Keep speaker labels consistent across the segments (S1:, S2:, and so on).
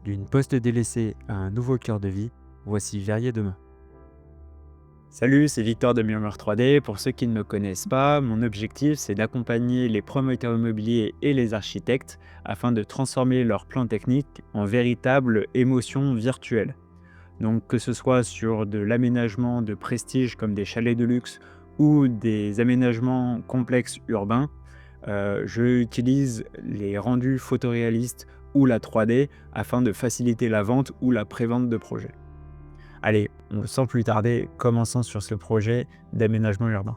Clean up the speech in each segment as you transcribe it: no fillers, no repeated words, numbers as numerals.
S1: D'une poste délaissée à un nouveau cœur de vie, voici Verrier demain.
S2: Salut, c'est Victor de Murmure 3D. Pour ceux qui ne me connaissent pas, mon objectif c'est d'accompagner les promoteurs immobiliers et les architectes afin de transformer leurs plans techniques en véritables émotions virtuelles. Donc que ce soit sur de l'aménagement de prestige comme des chalets de luxe ou des aménagements complexes urbains, je utilise les rendus photoréalistes ou la 3D afin de faciliter la vente ou la prévente de projets. Allez, sans plus tarder, commençons sur ce projet d'aménagement urbain.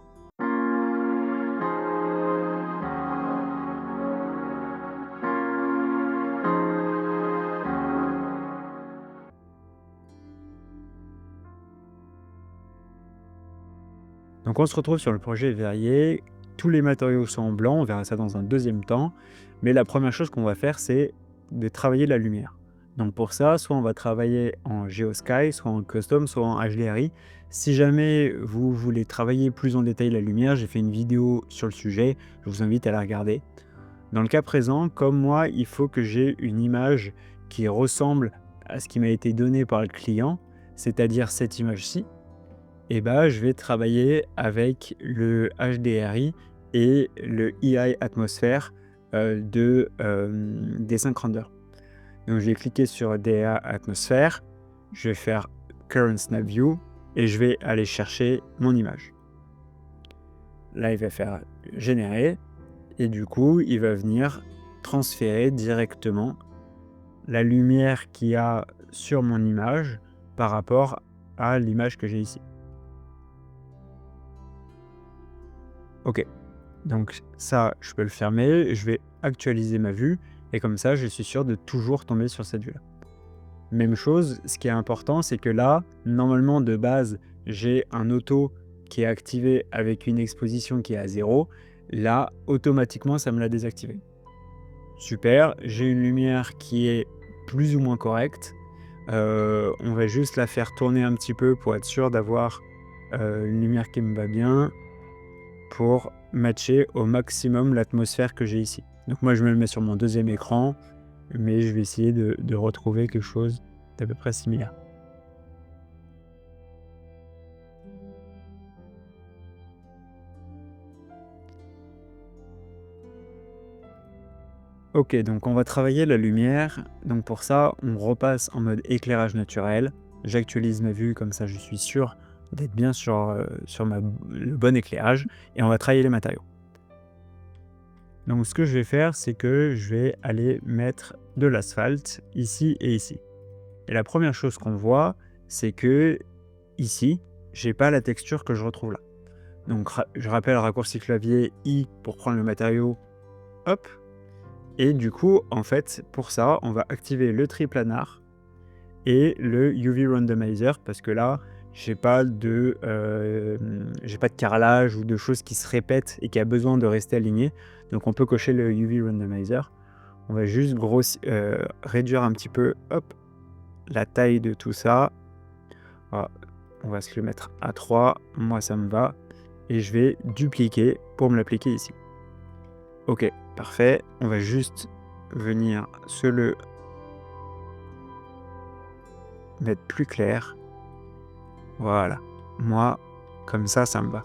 S2: Donc on se retrouve sur le projet Verrier. Tous les matériaux sont en blanc, on verra ça dans un deuxième temps. Mais la première chose qu'on va faire, c'est de travailler la lumière. Donc pour ça, soit on va travailler en Geosky, soit en custom, soit en HDRI. Si jamais vous voulez travailler plus en détail la lumière, j'ai fait une vidéo sur le sujet, je vous invite à la regarder. Dans le cas présent, comme moi, il faut que j'ai une image qui ressemble à ce qui m'a été donné par le client, c'est-à-dire cette image-ci. Et bah, je vais travailler avec le HDRI et le EI Atmosphere des Render. Donc je vais cliquer sur DA Atmosphere, je vais faire Current Snap View et je vais aller chercher mon image. Là, il va faire générer et du coup, il va venir transférer directement la lumière qu'il y a sur mon image par rapport à l'image que j'ai ici. Ok, donc ça, je peux le fermer, je vais actualiser ma vue et comme ça, je suis sûr de toujours tomber sur cette vue-là. Même chose, ce qui est important, c'est que là, normalement de base, j'ai un auto qui est activé avec une exposition qui est à 0. Là, automatiquement, ça me l'a désactivé. Super, j'ai une lumière qui est plus ou moins correcte. On va juste la faire tourner un petit peu pour être sûr d'avoir une lumière qui me va bien pour matcher au maximum l'atmosphère que j'ai ici. Donc moi, je me le mets sur mon deuxième écran, mais je vais essayer de retrouver quelque chose d'à peu près similaire. Ok, donc on va travailler la lumière. Donc pour ça, on repasse en mode éclairage naturel. J'actualise ma vue, comme ça je suis sûr d'être bien sur le bon éclairage. Et on va travailler les matériaux. Donc ce que je vais faire, c'est que je vais aller mettre de l'asphalte ici et ici. Et la première chose qu'on voit, c'est que ici, j'ai pas la texture que je retrouve là. Donc je rappelle raccourci clavier I pour prendre le matériau, hop. Et du coup, en fait, pour ça, on va activer le triplanar et le UV Randomizer parce que là, j'ai pas de carrelage ou de choses qui se répètent et qui a besoin de rester aligné. Donc on peut cocher le UV Randomizer. On va juste réduire un petit peu, hop, la taille de tout ça. Voilà. On va se le mettre à 3, moi ça me va. Et je vais dupliquer pour me l'appliquer ici. Ok, parfait. On va juste venir se le mettre plus clair. Voilà. Moi, comme ça me va.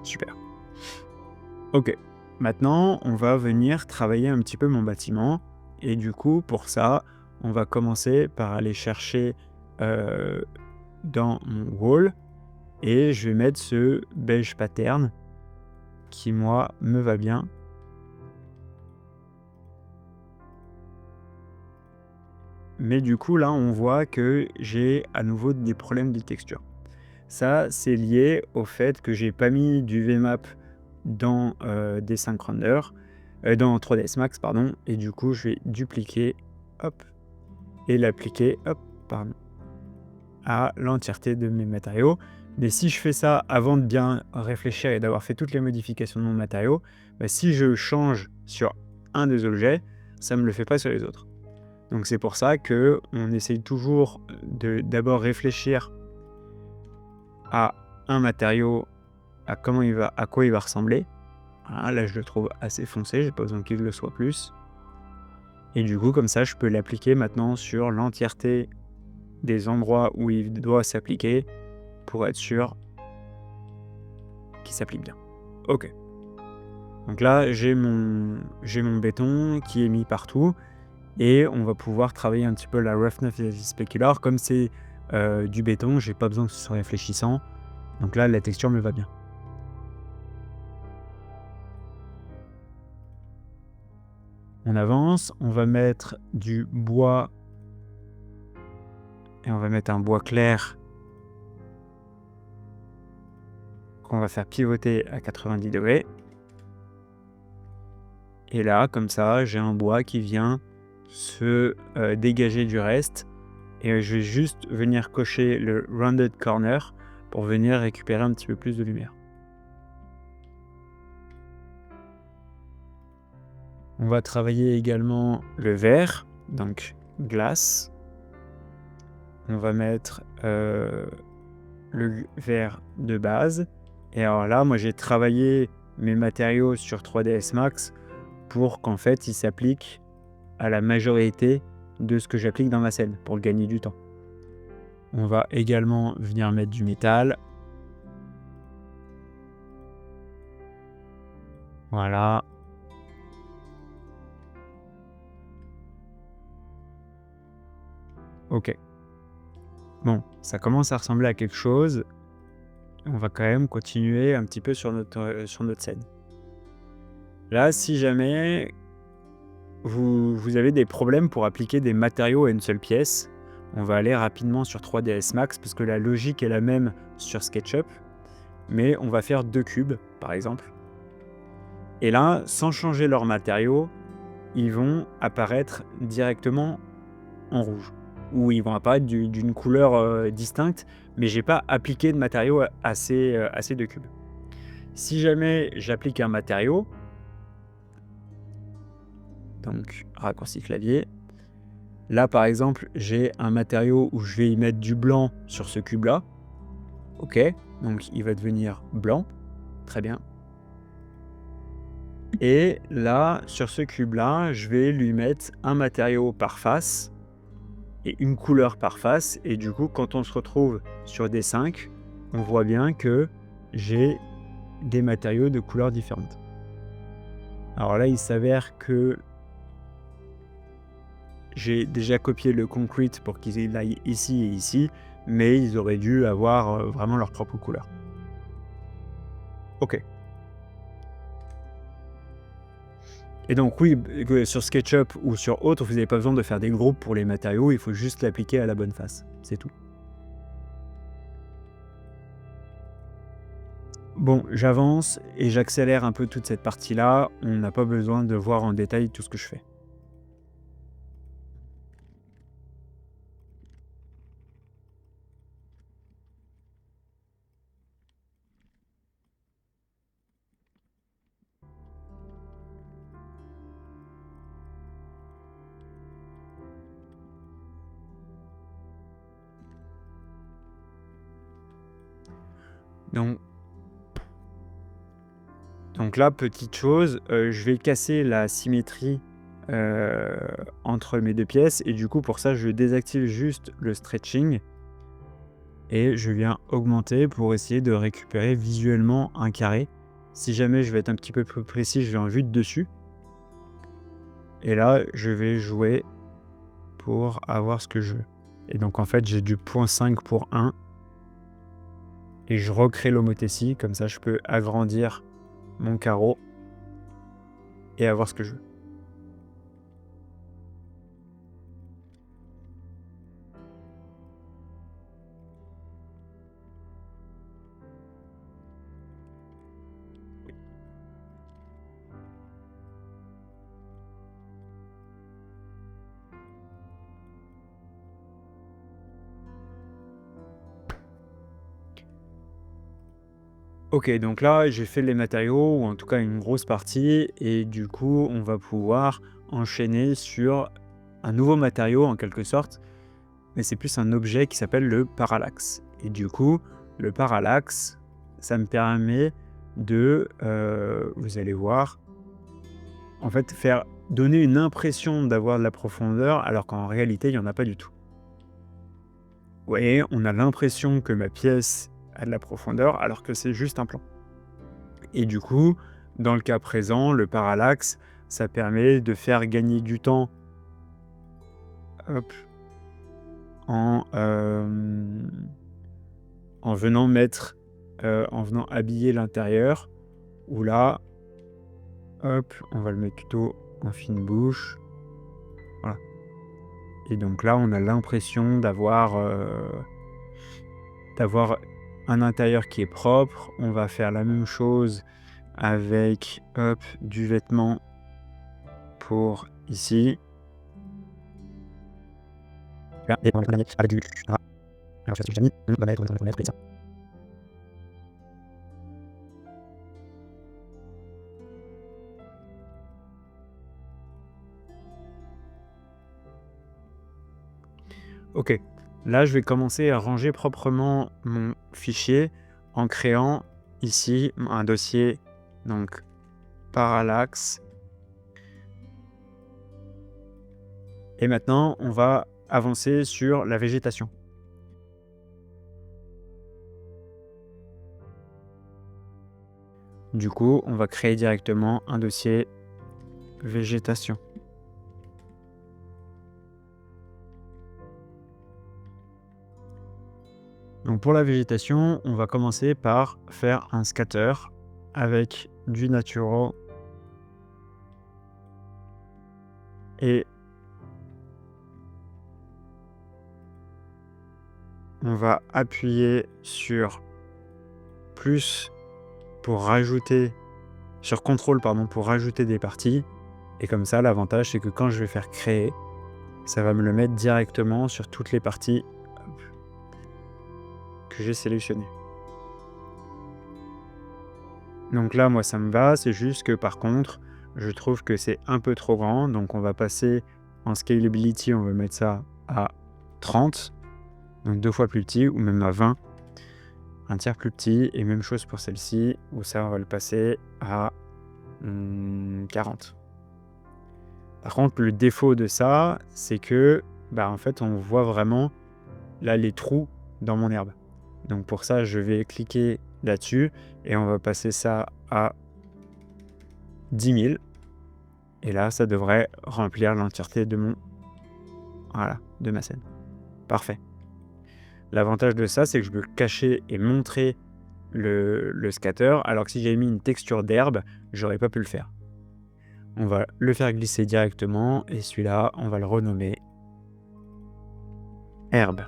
S2: Super. Ok. Maintenant, on va venir travailler un petit peu mon bâtiment. Et du coup, pour ça, on va commencer par aller chercher dans mon wall. Et je vais mettre ce beige pattern qui, moi, me va bien. Mais du coup, là, on voit que j'ai à nouveau des problèmes de texture. Ça, c'est lié au fait que j'ai pas mis du VMAP dans D5 Render, dans 3ds Max, pardon. Et du coup, je vais dupliquer, hop, et l'appliquer, hop, pardon, à l'entièreté de mes matériaux. Mais si je fais ça avant de bien réfléchir et d'avoir fait toutes les modifications de mon matériau, bah, si je change sur un des objets, ça ne me le fait pas sur les autres. Donc c'est pour ça qu'on essaye toujours d'abord réfléchir à un matériau, à quoi il va ressembler. Voilà, là je le trouve assez foncé, j'ai pas besoin qu'il le soit plus. Et du coup, comme ça, je peux l'appliquer maintenant sur l'entièreté des endroits où il doit s'appliquer pour être sûr qu'il s'applique bien. Ok. Donc là, j'ai mon béton qui est mis partout et on va pouvoir travailler un petit peu la roughness et specular. Comme c'est du béton, j'ai pas besoin que ce soit réfléchissant. Donc là, la texture me va bien. On avance, on va mettre du bois et on va mettre un bois clair qu'on va faire pivoter à 90 degrés. Et là, comme ça, j'ai un bois qui vient se dégager du reste. Et je vais juste venir cocher le rounded corner pour venir récupérer un petit peu plus de lumière. On va travailler également le vert, donc glace. On va mettre le vert de base. Et alors là, moi j'ai travaillé mes matériaux sur 3ds Max pour qu'en fait ils s'appliquent à la majorité de ce que j'applique dans ma scène pour gagner du temps. On va également venir mettre du métal. Voilà. Ok. Bon, ça commence à ressembler à quelque chose. On va quand même continuer un petit peu sur notre scène. Là, si jamais vous avez des problèmes pour appliquer des matériaux à une seule pièce, on va aller rapidement sur 3ds Max parce que la logique est la même sur SketchUp, mais on va faire 2 cubes, par exemple. Et là, sans changer leurs matériaux, ils vont apparaître directement en rouge, ou ils vont apparaître d'une couleur distincte, mais j'ai pas appliqué de matériaux à ces 2 cubes. Si jamais j'applique un matériau, donc raccourci clavier, là par exemple j'ai un matériau où je vais y mettre du blanc sur ce cube là, ok, donc il va devenir blanc, très bien. Et là sur ce cube là je vais lui mettre un matériau par face et une couleur par face, et du coup quand on se retrouve sur des 5, on voit bien que j'ai des matériaux de couleurs différentes. Alors là il s'avère que j'ai déjà copié le concrete pour qu'ils aillent ici et ici, mais ils auraient dû avoir vraiment leur propre couleur. Ok. Et donc oui, sur SketchUp ou sur autre, vous n'avez pas besoin de faire des groupes pour les matériaux, il faut juste l'appliquer à la bonne face, c'est tout. Bon, j'avance et j'accélère un peu toute cette partie-là, on n'a pas besoin de voir en détail tout ce que je fais. Donc là, petite chose, je vais casser la symétrie entre mes 2 pièces, et du coup pour ça je désactive juste le stretching et je viens augmenter pour essayer de récupérer visuellement un carré. Si jamais je vais être un petit peu plus précis, je vais en vue de dessus. Et là, je vais jouer pour avoir ce que je veux. Et donc en fait, j'ai du 0.5 pour 1. Et je recrée l'homothétie, comme ça je peux agrandir mon carreau et avoir ce que je veux. Ok, donc là, j'ai fait les matériaux, ou en tout cas une grosse partie, et du coup, on va pouvoir enchaîner sur un nouveau matériau en quelque sorte, mais c'est plus un objet qui s'appelle le parallaxe. Et du coup, le parallaxe, ça me permet de, vous allez voir, en fait, faire donner une impression d'avoir de la profondeur alors qu'en réalité, il n'y en a pas du tout. Vous voyez, on a l'impression que ma pièce a de la profondeur alors que c'est juste un plan. Et du coup, dans le cas présent, le parallaxe, ça permet de faire gagner du temps hop, en, en venant en venant habiller l'intérieur, où là, hop, on va le mettre plutôt en fine bouche. Voilà. Et donc là, on a l'impression d'avoir un intérieur qui est propre. On va faire la même chose avec, hop, du vêtement pour ici. Ok, là je vais commencer à ranger proprement mon fichier en créant ici un dossier, donc parallaxe. Et maintenant, on va avancer sur la végétation. Du coup, on va créer directement un dossier végétation. Donc pour la végétation, on va commencer par faire un scatter avec du natural et on va appuyer sur plus pour rajouter, sur contrôle pardon, pour rajouter des parties. Et comme ça, l'avantage c'est que quand je vais faire créer, ça va me le mettre directement sur toutes les parties que j'ai sélectionnées. Donc là, moi, ça me va. C'est juste que par contre, je trouve que c'est un peu trop grand. Donc on va passer en scalability, on va mettre ça à 30. Donc 2 fois plus petit, ou même à 20. Un tiers plus petit. Et même chose pour celle-ci, où ça, on va le passer à 40. Par contre, le défaut de ça, c'est que, en fait, on voit vraiment là les trous dans mon herbe. Donc pour ça, je vais cliquer là-dessus et on va passer ça à 10 000. Et là, ça devrait remplir l'entièreté de de ma scène. Parfait. L'avantage de ça, c'est que je peux cacher et montrer le scatter, alors que si j'avais mis une texture d'herbe, j'aurais pas pu le faire. On va le faire glisser directement et celui-là, on va le renommer herbe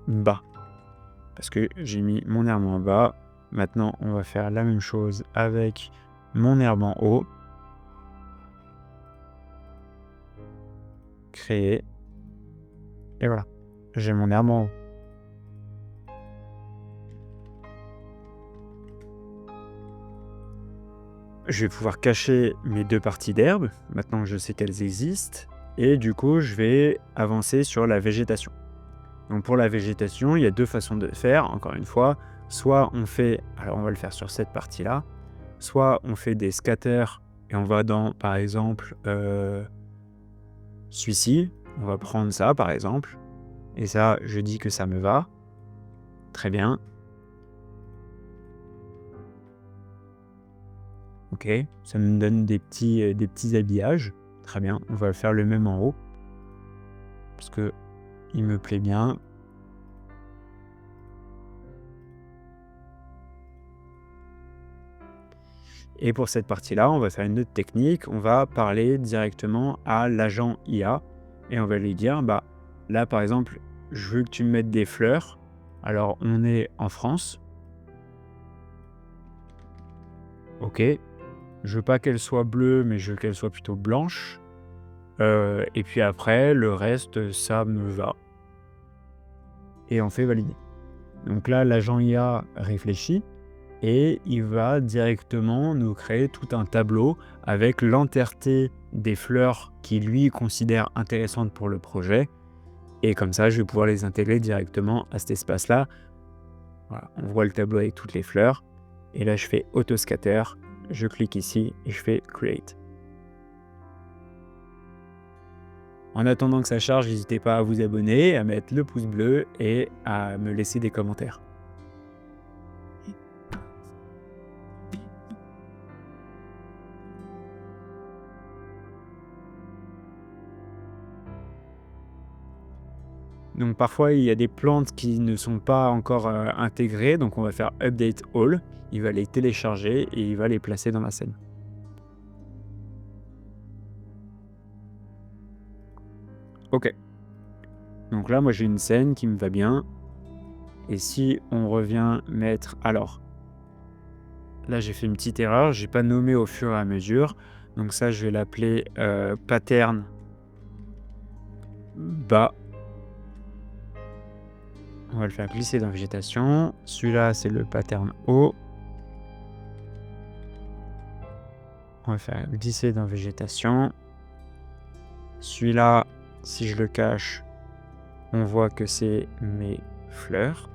S2: bas. Parce que j'ai mis mon herbe en bas. Maintenant, on va faire la même chose avec mon herbe en haut. Créer. Et voilà, j'ai mon herbe en haut. Je vais pouvoir cacher mes deux parties d'herbe, maintenant que je sais qu'elles existent. Et du coup, je vais avancer sur la végétation. Donc pour la végétation, il y a deux façons de faire, encore une fois. Soit on fait, alors on va le faire sur cette partie-là, soit on fait des scatters et on va dans, par exemple, celui-ci. On va prendre ça, par exemple. Et ça, je dis que ça me va. Très bien. Ok, ça me donne des petits habillages. Très bien, on va faire le même en haut. Parce que il me plaît bien. Et pour cette partie-là, on va faire une autre technique. On va parler directement à l'agent IA. Et on va lui dire, là par exemple, je veux que tu me mettes des fleurs. Alors on est en France. Ok. Je veux pas qu'elle soit bleue, mais je veux qu'elle soit plutôt blanche. Et puis après, le reste, ça me va. Et on fait valider. Donc là, l'agent IA réfléchit et il va directement nous créer tout un tableau avec l'entièreté des fleurs qu'il lui considère intéressantes pour le projet. Et comme ça, je vais pouvoir les intégrer directement à cet espace-là. Voilà, on voit le tableau avec toutes les fleurs. Et là, je fais Auto Scatter. Je clique ici et je fais Create. En attendant que ça charge, n'hésitez pas à vous abonner, à mettre le pouce bleu et à me laisser des commentaires. Donc parfois, il y a des plantes qui ne sont pas encore intégrées, donc on va faire Update All. Il va les télécharger et il va les placer dans la scène. Ok. Donc là, moi j'ai une scène qui me va bien. Et si on revient mettre... Alors, là j'ai fait une petite erreur, j'ai pas nommé au fur et à mesure. Donc ça, je vais l'appeler pattern bas. On va le faire glisser dans végétation. Celui-là, c'est le pattern haut. On va faire glisser dans végétation. Celui-là, si je le cache, on voit que c'est mes fleurs.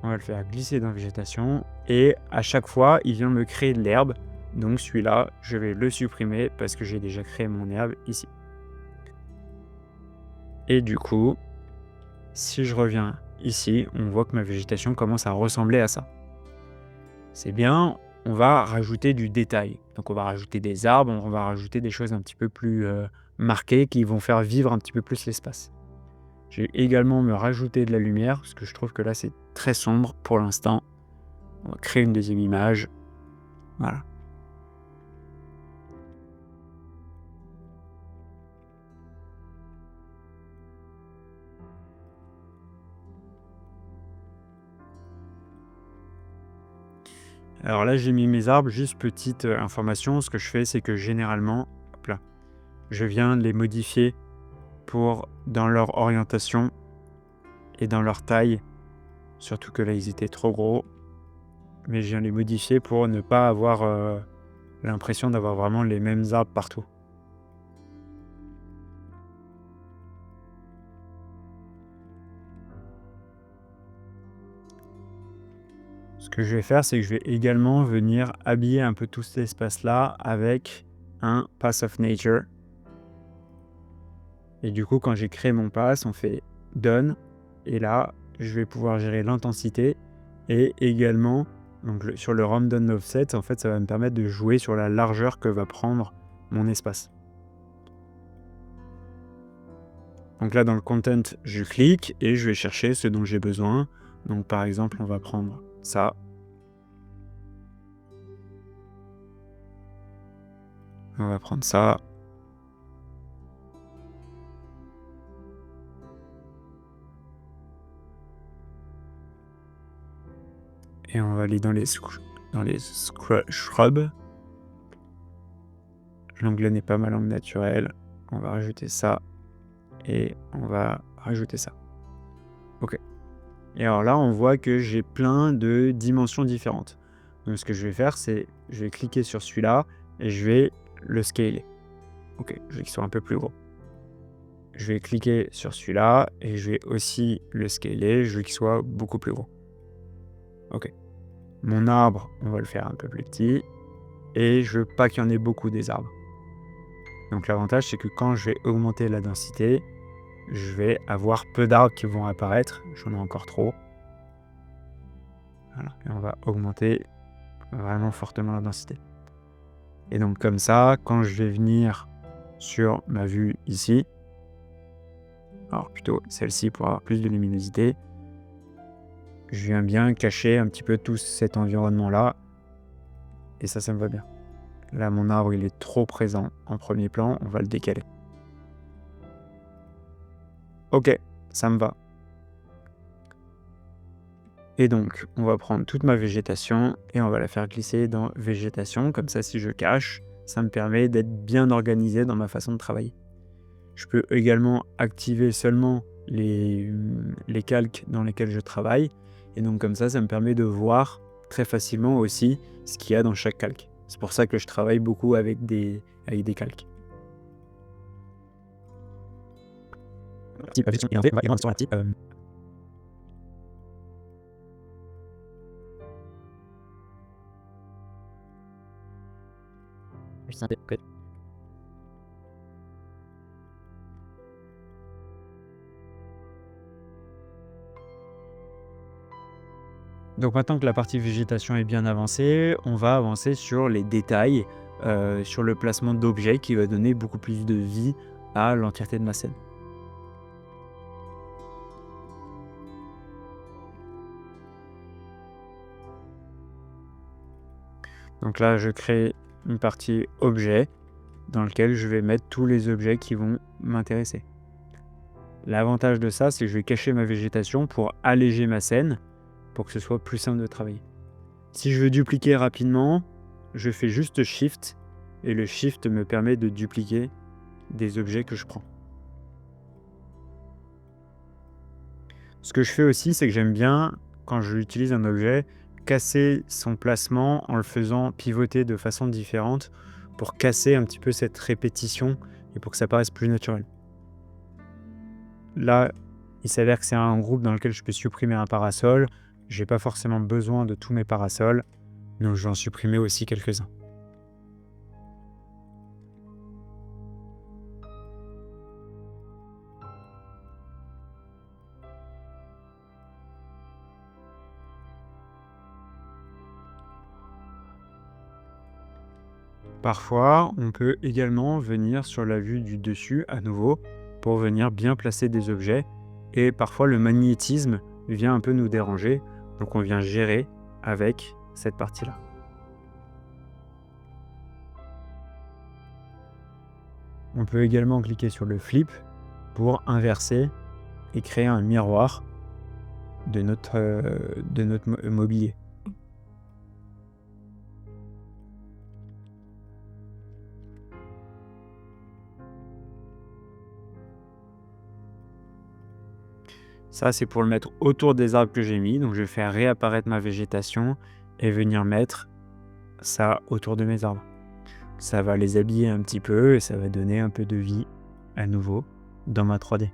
S2: On va le faire glisser dans végétation. Et à chaque fois, il vient me créer de l'herbe. Donc celui-là, je vais le supprimer parce que j'ai déjà créé mon herbe ici. Et du coup, si je reviens ici, on voit que ma végétation commence à ressembler à ça. C'est bien, on va rajouter du détail. Donc on va rajouter des arbres, on va rajouter des choses un petit peu plus marquées qui vont faire vivre un petit peu plus l'espace. Je vais également me rajouter de la lumière parce que je trouve que là c'est très sombre pour l'instant. On va créer une deuxième image. Voilà. Alors là j'ai mis mes arbres, juste petite information, ce que je fais c'est que généralement, hop là, je viens les modifier pour dans leur orientation et dans leur taille. Surtout que là ils étaient trop gros. Mais je viens les modifier pour ne pas avoir l'impression d'avoir vraiment les mêmes arbres partout. Ce que je vais faire, c'est que je vais également venir habiller un peu tout cet espace-là avec un Pass of Nature. Et du coup, quand j'ai créé mon pass, on fait Done. Et là, je vais pouvoir gérer l'intensité et également, donc sur le Random Offset, en fait, ça va me permettre de jouer sur la largeur que va prendre mon espace. Donc là, dans le content, je clique et je vais chercher ce dont j'ai besoin. Donc par exemple, on va prendre ça. On va prendre ça. Et on va aller dans les shrubs. L'anglais n'est pas ma langue naturelle. On va rajouter ça. Et on va rajouter ça. Ok. Et alors là, on voit que j'ai plein de dimensions différentes. Donc ce que je vais faire, c'est je vais cliquer sur celui-là et je vais le scaler. Ok, je vais qu'il soit un peu plus gros. Je vais cliquer sur celui-là et je vais aussi le scaler. Je veux qu'il soit beaucoup plus gros. Ok. Mon arbre, on va le faire un peu plus petit. Et je veux pas qu'il y en ait beaucoup des arbres. Donc l'avantage, c'est que quand je vais augmenter la densité, je vais avoir peu d'arbres qui vont apparaître. J'en ai encore trop. Voilà. Et on va augmenter vraiment fortement la densité. Et donc comme ça, quand je vais venir sur ma vue ici, alors plutôt celle-ci pour avoir plus de luminosité, je viens bien cacher un petit peu tout cet environnement-là. Et ça me va bien. Là, mon arbre, il est trop présent en premier plan, on va le décaler. Ok, ça me va. Et donc, on va prendre toute ma végétation et on va la faire glisser dans végétation. Comme ça, si je cache, ça me permet d'être bien organisé dans ma façon de travailler. Je peux également activer seulement les calques dans lesquels je travaille. Et donc comme ça me permet de voir très facilement aussi ce qu'il y a dans chaque calque. C'est pour ça que je travaille beaucoup avec des calques. Et en fait, on va également sur la type. Donc maintenant que la partie végétation est bien avancée, on va avancer sur les détails, sur le placement d'objets qui va donner beaucoup plus de vie à l'entièreté de ma scène. Donc là, je crée une partie objet dans lequel je vais mettre tous les objets qui vont m'intéresser. L'avantage de ça, c'est que je vais cacher ma végétation pour alléger ma scène, pour que ce soit plus simple de travailler. Si je veux dupliquer rapidement, je fais juste Shift, et le Shift me permet de dupliquer des objets que je prends. Ce que je fais aussi, c'est que j'aime bien, quand j'utilise un objet, casser son placement en le faisant pivoter de façon différente pour casser un petit peu cette répétition et pour que ça paraisse plus naturel. Là, il s'avère que c'est un groupe dans lequel je peux supprimer un parasol. J'ai pas forcément besoin de tous mes parasols, donc je vais en supprimer aussi quelques-uns. Parfois, on peut également venir sur la vue du dessus à nouveau pour venir bien placer des objets, et parfois le magnétisme vient un peu nous déranger, donc on vient gérer avec cette partie-là. On peut également cliquer sur le flip pour inverser et créer un miroir de notre mobilier. Ça, c'est pour le mettre autour des arbres que j'ai mis. Donc, je vais faire réapparaître ma végétation et venir mettre ça autour de mes arbres. Ça va les habiller un petit peu et ça va donner un peu de vie à nouveau dans ma 3D.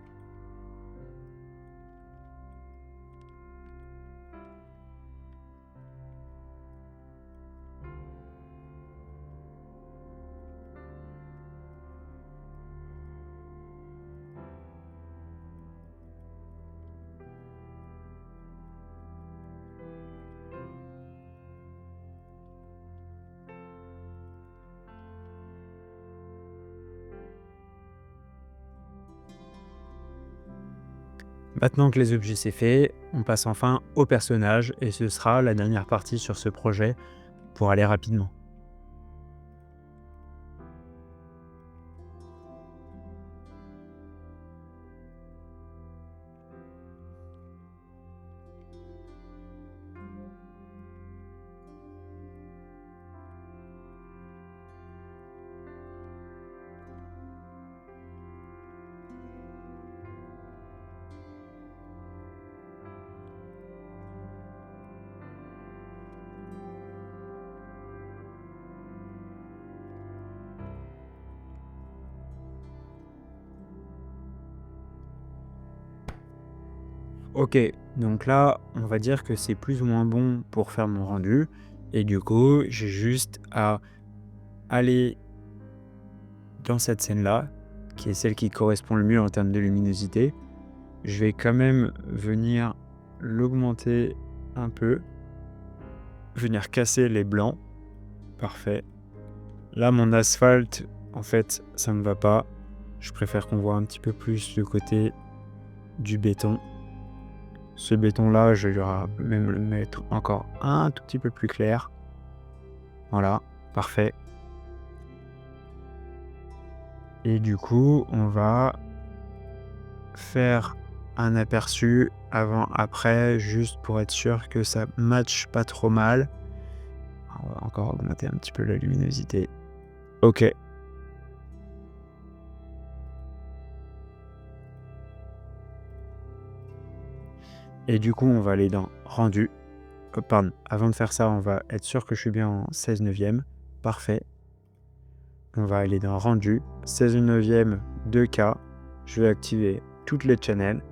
S2: Maintenant que les objets c'est fait, on passe enfin au personnage et ce sera la dernière partie sur ce projet pour aller rapidement. Ok, donc là, on va dire que c'est plus ou moins bon pour faire mon rendu. Et du coup, j'ai juste à aller dans cette scène-là, qui est celle qui correspond le mieux en termes de luminosité. Je vais quand même venir l'augmenter un peu, venir casser les blancs. Parfait. Là, mon asphalte, en fait, ça ne va pas. Je préfère qu'on voit un petit peu plus le côté du béton. Ce béton-là, je vais même le mettre encore un tout petit peu plus clair. Voilà, parfait. Et du coup, on va faire un aperçu avant-après, juste pour être sûr que ça matche pas trop mal. On va encore augmenter un petit peu la luminosité. Ok. Et du coup, on va aller dans rendu. Oh, pardon, avant de faire ça, on va être sûr que je suis bien en 16 neuvième. Parfait. On va aller dans rendu, 16 neuvième 2K. Je vais activer toutes les channels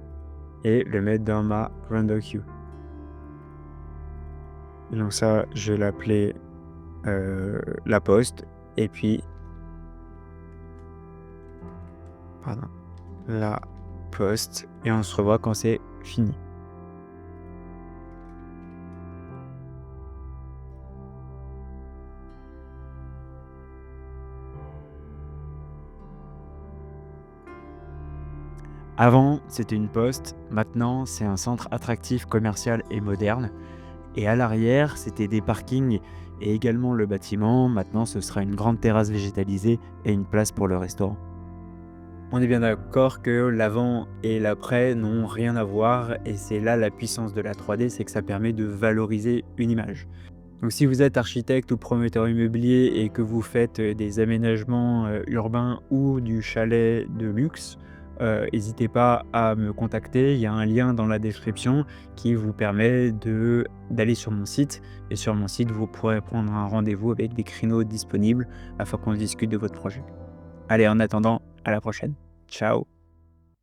S2: et le mettre dans ma render queue. Donc ça, je vais l'appeler la poste. Et puis, pardon, la poste. Et on se revoit quand c'est fini.
S1: Avant, c'était une poste, maintenant c'est un centre attractif, commercial et moderne. Et à l'arrière, c'était des parkings et également le bâtiment. Maintenant, ce sera une grande terrasse végétalisée et une place pour le restaurant.
S2: On est bien d'accord que l'avant et l'après n'ont rien à voir et c'est là la puissance de la 3D, c'est que ça permet de valoriser une image. Donc si vous êtes architecte ou promoteur immobilier et que vous faites, des aménagements, urbains ou du chalet de luxe, hésitez pas à me contacter. Il y a un lien dans la description qui vous permet d'aller sur mon site et sur mon site, vous pourrez prendre un rendez-vous avec des créneaux disponibles afin qu'on discute de votre projet. Allez, en attendant, à la prochaine. Ciao.